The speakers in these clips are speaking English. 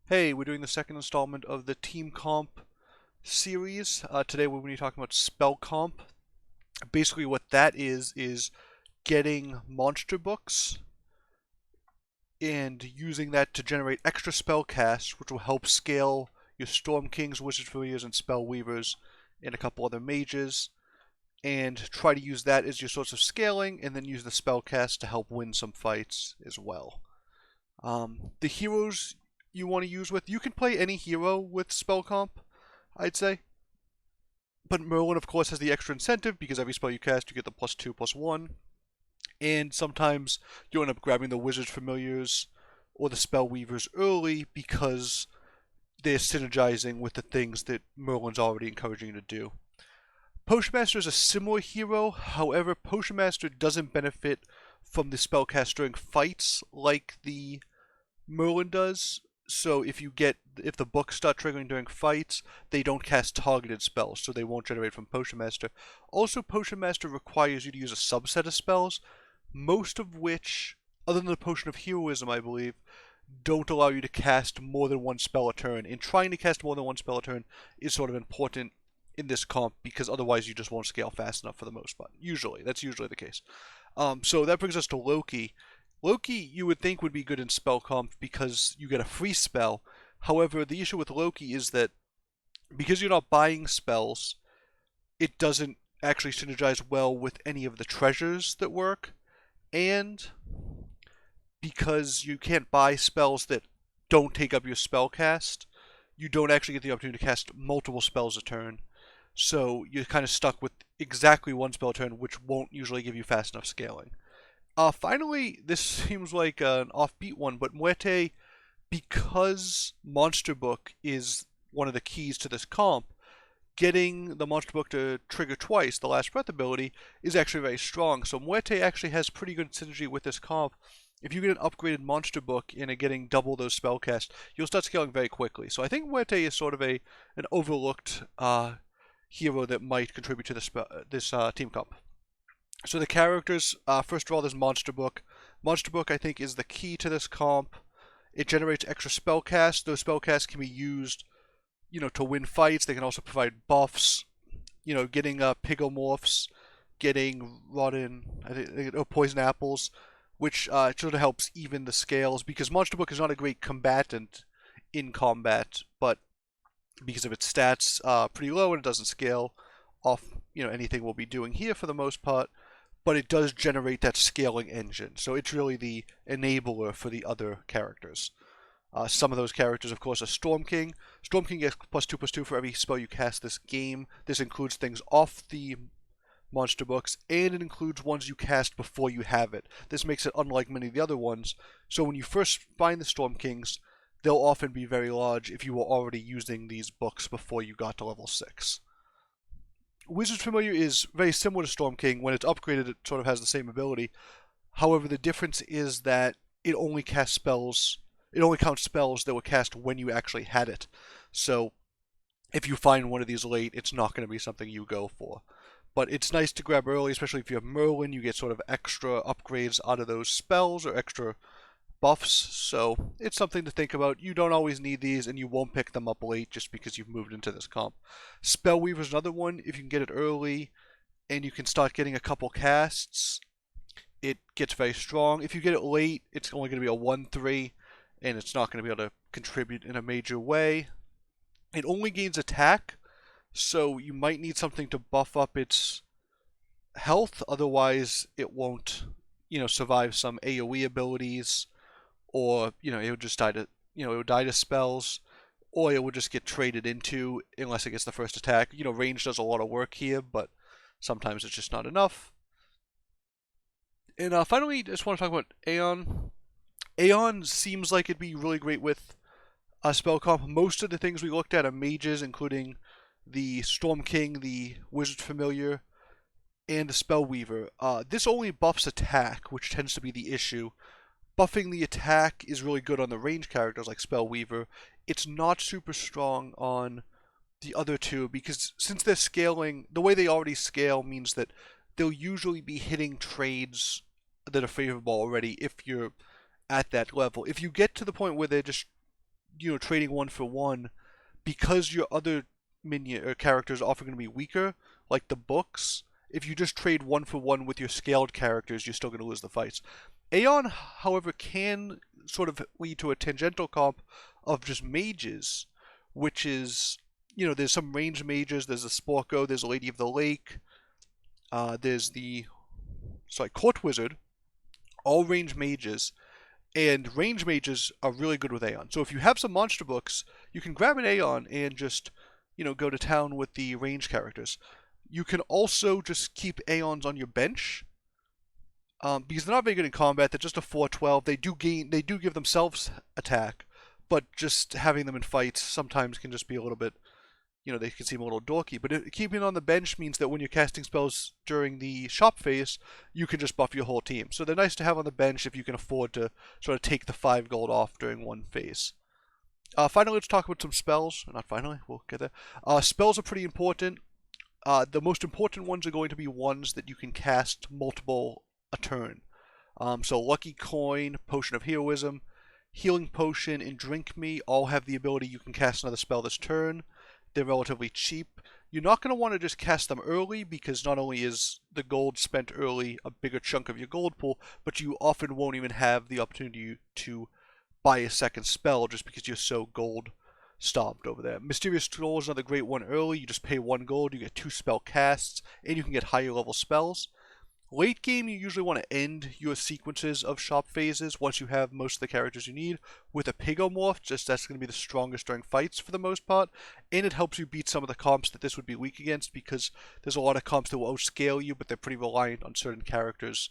Hey, we're doing the second installment of the Team Comp series. Today we're going to be talking about Spell Comp. Basically what that is getting monster books and using that to generate extra spell casts, which will help scale your Storm Kings, Wizard Familiars, and Spell Weavers, and a couple other mages, and try to use that as your source of scaling, and then use the spell cast to help win some fights as well. The heroes you want to use with, you can play any hero with spell comp, I'd say. But Merlin, of course, has the extra incentive because every spell you cast, you get the +2/+1. And sometimes you end up grabbing the Wizard's Familiars or the Spell Weavers early because they're synergizing with the things that Merlin's already encouraging you to do. Potion Master is a similar hero, however, Potion Master doesn't benefit from the spellcast during fights like the Merlin does. So if the books start triggering during fights, they don't cast targeted spells, so they won't generate from Potion Master. Also, Potion Master requires you to use a subset of spells, most of which, other than the Potion of Heroism, I believe, don't allow you to cast more than one spell a turn. And trying to cast more than one spell a turn is sort of important in this comp because otherwise you just won't scale fast enough for the most part. That's usually the case. So that brings us to Loki. Loki, you would think would be good in spell comp because you get a free spell. However, the issue with Loki is that because you're not buying spells, it doesn't actually synergize well with any of the treasures that work, and because you can't buy spells that don't take up your spell cast, you don't actually get the opportunity to cast multiple spells a turn. So you're kind of stuck with exactly one spell a turn, which won't usually give you fast enough scaling. Finally, this seems like an offbeat one, but Muerte, because Monster Book is one of the keys to this comp, getting the Monster Book to trigger twice, the Last Breath ability, is actually very strong. So Muerte actually has pretty good synergy with this comp. If you get an upgraded Monster Book and are getting double those spellcasts, you'll start scaling very quickly. So I think Muerte is sort of an overlooked hero that might contribute to this team comp. So the characters, first of all, there's Monster Book. Monster Book, I think, is the key to this comp. It generates extra spellcasts. Those spellcasts can be used, to win fights. They can also provide buffs. Getting Pigomorphs, getting rotten, or poison apples, which sort of helps even the scales because Monster Book is not a great combatant in combat, but because of its stats pretty low and it doesn't scale off anything we'll be doing here for the most part, but it does generate that scaling engine. So it's really the enabler for the other characters. Some of those characters, of course, are Storm King. Storm King gets +2/+2 for every spell you cast this game. This includes things off the monster books, and it includes ones you cast before you have it. This makes it unlike many of the other ones. So when you first find the Storm Kings, they'll often be very large if you were already using these books before you got to level 6. Wizard's Familiar is very similar to Storm King. When it's upgraded, it sort of has the same ability. However, the difference is that it only casts spells. It only counts spells that were cast when you actually had it. So if you find one of these late, it's not going to be something you go for. But it's nice to grab early, especially if you have Merlin. You get sort of extra upgrades out of those spells or extra buffs, so it's something to think about. You don't always need these, and you won't pick them up late just because you've moved into this comp. Spellweaver is another one. If you can get it early, and you can start getting a couple casts, it gets very strong. If you get it late, it's only going to be a 1/3, and it's not going to be able to contribute in a major way. It only gains attack, so you might need something to buff up its health, otherwise it won't, survive some AoE abilities, or it would just die to it would die to spells, or it would just get traded into unless it gets the first attack. Range does a lot of work here, but sometimes it's just not enough. And finally, I just want to talk about Aeon. Aeon seems like it'd be really great with spell comp. Most of the things we looked at are mages, including the Storm King, the Wizard Familiar, and the Spellweaver. This only buffs attack, which tends to be the issue. Buffing the attack is really good on the range characters like Spellweaver. It's not super strong on the other two because since they're scaling, the way they already scale means that they'll usually be hitting trades that are favorable already if you're at that level. If you get to the point where they're just trading one for one, because your other minion or characters are often going to be weaker, like the books. If you just trade one for one with your scaled characters, you're still going to lose the fights. Aeon, however, can sort of lead to a tangential comp of just mages, which is, there's some ranged mages. There's a Sporko, there's a Lady of the Lake, there's the Court Wizard, all ranged mages. And range mages are really good with Aeon. So if you have some monster books, you can grab an Aeon and just, go to town with the range characters. You can also just keep Aeons on your bench, because they're not very good in combat. They're just a 4/12. They do give themselves attack, but just having them in fights sometimes can just be a little bit, they can seem a little dorky. But keeping it on the bench means that when you're casting spells during the shop phase, you can just buff your whole team. So they're nice to have on the bench if you can afford to sort of take the 5 gold off during one phase. Finally, let's talk about some spells. Not finally, we'll get there. Spells are pretty important. The most important ones are going to be ones that you can cast multiple a turn. So Lucky Coin, Potion of Heroism, Healing Potion, and Drink Me all have the ability you can cast another spell this turn. They're relatively cheap. You're not going to want to just cast them early, because not only is the gold spent early a bigger chunk of your gold pool, but you often won't even have the opportunity to buy a second spell just because you're so gold stomped over there. Mysterious Scroll is another great one early. You just pay 1 gold, you get 2 spell casts, and you can get higher level spells. Late game, you usually want to end your sequences of shop phases once you have most of the characters you need with a Pigomorph. Just that's going to be the strongest during fights for the most part, and it helps you beat some of the comps that this would be weak against, because there's a lot of comps that will outscale you, but they're pretty reliant on certain characters,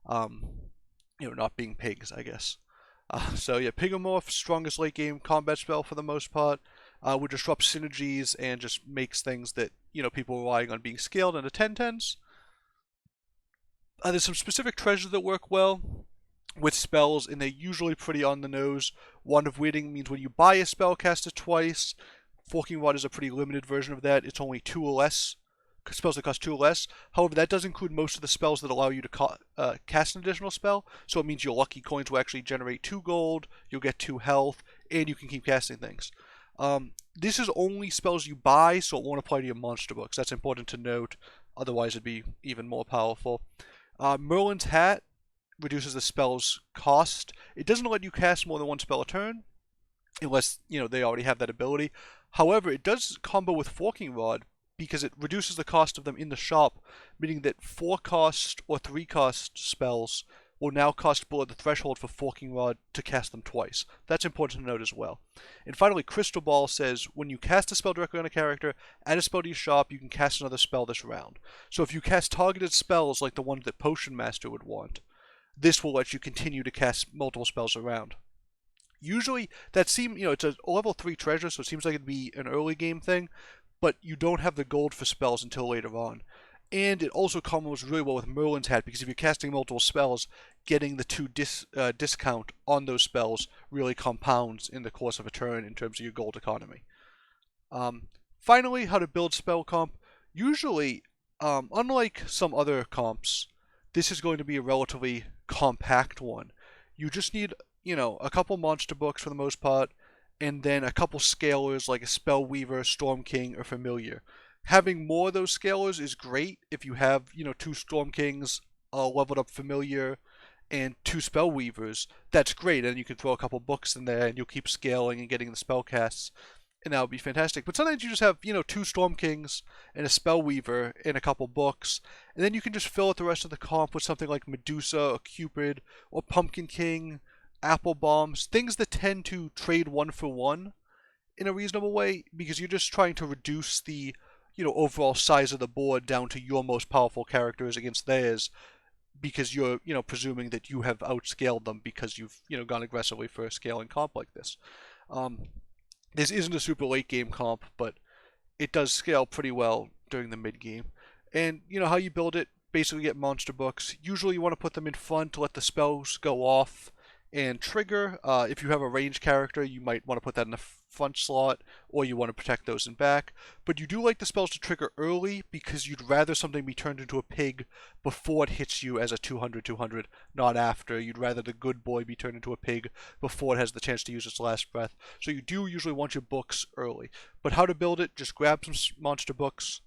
not being pigs, I guess. So yeah, Pigomorph, strongest late game combat spell for the most part, would disrupt synergies and just makes things that people relying on being scaled into 10/10s. There's some specific treasures that work well with spells, and they're usually pretty on the nose. Wand of Waiting means when you buy a spell, cast it twice. Forking Rod is a pretty limited version of that. It's only 2 or less. Spells that cost 2 or less. However, that does include most of the spells that allow you to cast an additional spell. So it means your lucky coins will actually generate 2 gold, you'll get 2 health, and you can keep casting things. This is only spells you buy, so it won't apply to your monster books. That's important to note. Otherwise, it'd be even more powerful. Merlin's Hat reduces the spell's cost. It doesn't let you cast more than 1 spell a turn, unless they already have that ability. However, it does combo with Forking Rod, because it reduces the cost of them in the shop, meaning that 4-cost or 3-cost spells will now cost below the threshold for Forking Rod to cast them twice. That's important to note as well. And finally, Crystal Ball says when you cast a spell directly on a character, add a spell to your shop, you can cast another spell this round. So if you cast targeted spells like the ones that Potion Master would want, this will let you continue to cast multiple spells around. Usually, it's a level 3 treasure, so it seems like it'd be an early game thing, but you don't have the gold for spells until later on. And it also combos really well with Merlin's Hat, because if you're casting multiple spells, getting the 2 discount on those spells really compounds in the course of a turn in terms of your gold economy. Finally, how to build spell comp. Usually, unlike some other comps, this is going to be a relatively compact one. You just need, a couple monster books for the most part, and then a couple scalers like a Spellweaver, Storm King, or Familiar. Having more of those scalers is great if you have, 2 Storm Kings, a leveled up Familiar, and 2 Spellweavers. That's great, and you can throw a couple books in there, and you'll keep scaling and getting the spell casts, and that would be fantastic. But sometimes you just have, 2 Storm Kings, and a Spellweaver, and a couple books, and then you can just fill out the rest of the comp with something like Medusa, or Cupid, or Pumpkin King, Apple Bombs, things that tend to trade 1 for 1 in a reasonable way, because you're just trying to reduce the overall size of the board down to your most powerful characters against theirs, because you're presuming that you have outscaled them because you've gone aggressively for a scaling comp like this. This isn't a super late game comp, but it does scale pretty well during the mid game. And how you build it, basically get monster books. Usually you want to put them in front to let the spells go off and trigger. If you have a ranged character, you might want to put that in the front slot, or you want to protect those in back. But you do like the spells to trigger early because you'd rather something be turned into a pig before it hits you as a 200, not after. You'd rather the good boy be turned into a pig before it has the chance to use its last breath. So you do usually want your books early. But how to build it, just grab some monster books,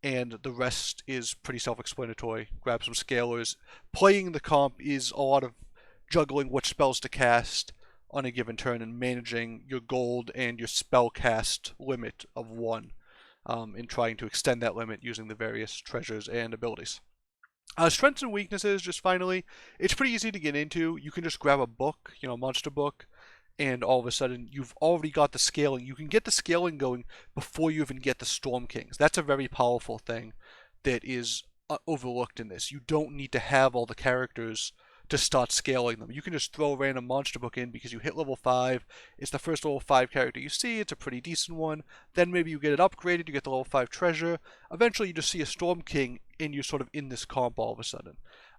and the rest is pretty self-explanatory. Grab some scalers. Playing the comp is a lot of juggling what spells to cast on a given turn and managing your gold and your spell cast limit of 1, and trying to extend that limit using the various treasures and abilities. Strengths and weaknesses, just finally, it's pretty easy to get into. You can just grab a book, a monster book, and all of a sudden you've already got the scaling. You can get the scaling going before you even get the Storm Kings. That's a very powerful thing that is overlooked in this. You don't need to have all the characters to start scaling them. You can just throw a random monster book in because you hit level 5. It's the first level 5 character you see. It's a pretty decent one. Then maybe you get it upgraded. You get the level 5 treasure. Eventually you just see a Storm King and you're sort of in this comp all of a sudden.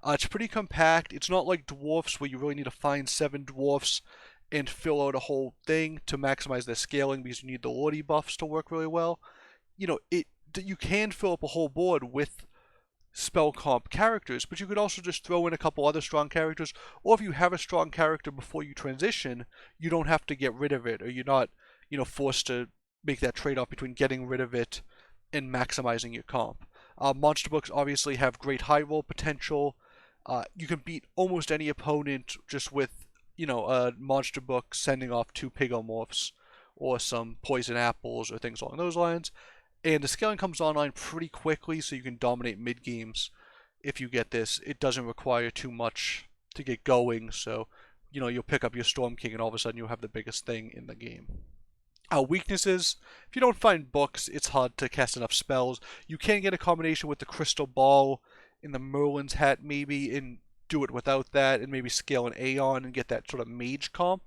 It's pretty compact. It's not like dwarfs where you really need to find 7 dwarfs and fill out a whole thing to maximize their scaling because you need the Lordy buffs to work really well. You can fill up a whole board with spell comp characters, but you could also just throw in a couple other strong characters, or if you have a strong character before you transition, you don't have to get rid of it, or you're not, forced to make that trade-off between getting rid of it and maximizing your comp. Monster books obviously have great high roll potential. You can beat almost any opponent just with, a monster book sending off 2 pigomorphs or some poison apples or things along those lines. And the scaling comes online pretty quickly, so you can dominate mid-games if you get this. It doesn't require too much to get going, so, you'll pick up your Storm King and all of a sudden you'll have the biggest thing in the game. Weaknesses, if you don't find books, it's hard to cast enough spells. You can get a combination with the Crystal Ball in the Merlin's Hat maybe, and do it without that, and maybe scale an Aeon and get that sort of mage comp.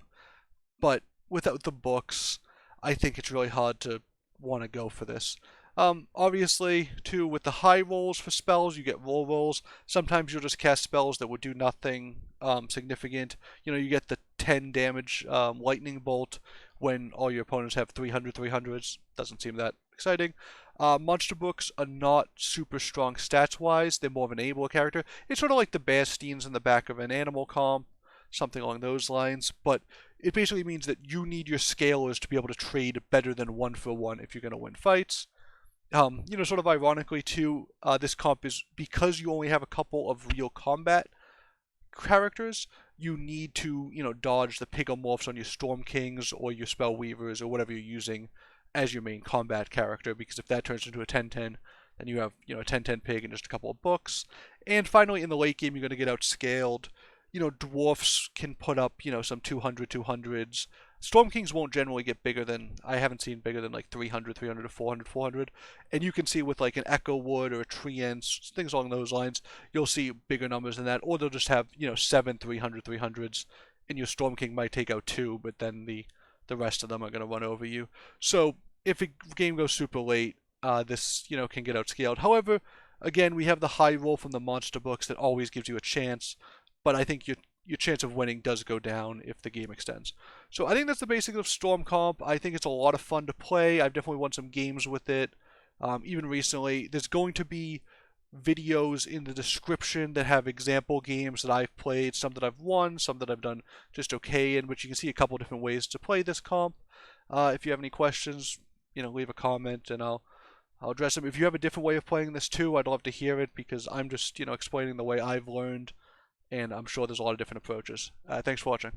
But without the books, I think it's really hard to want to go for this. Obviously, too, with the high rolls for spells, you get roll rolls. Sometimes you'll just cast spells that would do nothing significant. You get the 10 damage lightning bolt when all your opponents have 300s. Doesn't seem that exciting. Monster books are not super strong stats-wise. They're more of an enabler character. It's sort of like the Bastines in the back of an animal comp, something along those lines, but it basically means that you need your scalers to be able to trade better than 1-for-1 if you're going to win fights. Sort of ironically too, this comp is, because you only have a couple of real combat characters, you need to, dodge the pigomorphs on your Storm Kings or your Spell Weavers or whatever you're using as your main combat character, because if that turns into a 10-10, then you have, a 10-10 pig and just a couple of books. And finally, in the late game, you're going to get outscaled. Dwarfs can put up, some 200s. Storm Kings won't generally get bigger than, I haven't seen bigger than like 300 to 400. And you can see with like an Echo Wood or a Treants, things along those lines, you'll see bigger numbers than that. Or they'll just have, 7 300s, and your Storm King might take out 2, but then the rest of them are going to run over you. So if a game goes super late, this, can get outscaled. However, again, we have the high roll from the monster books that always gives you a chance, but I think your chance of winning does go down if the game extends. So I think that's the basics of Storm Comp. I think it's a lot of fun to play. I've definitely won some games with it, even recently. There's going to be videos in the description that have example games that I've played, some that I've won, some that I've done just okay in, which you can see a couple different ways to play this comp. If you have any questions, leave a comment and I'll address them. If you have a different way of playing this too, I'd love to hear it, because I'm just, explaining the way I've learned, and I'm sure there's a lot of different approaches. Thanks for watching.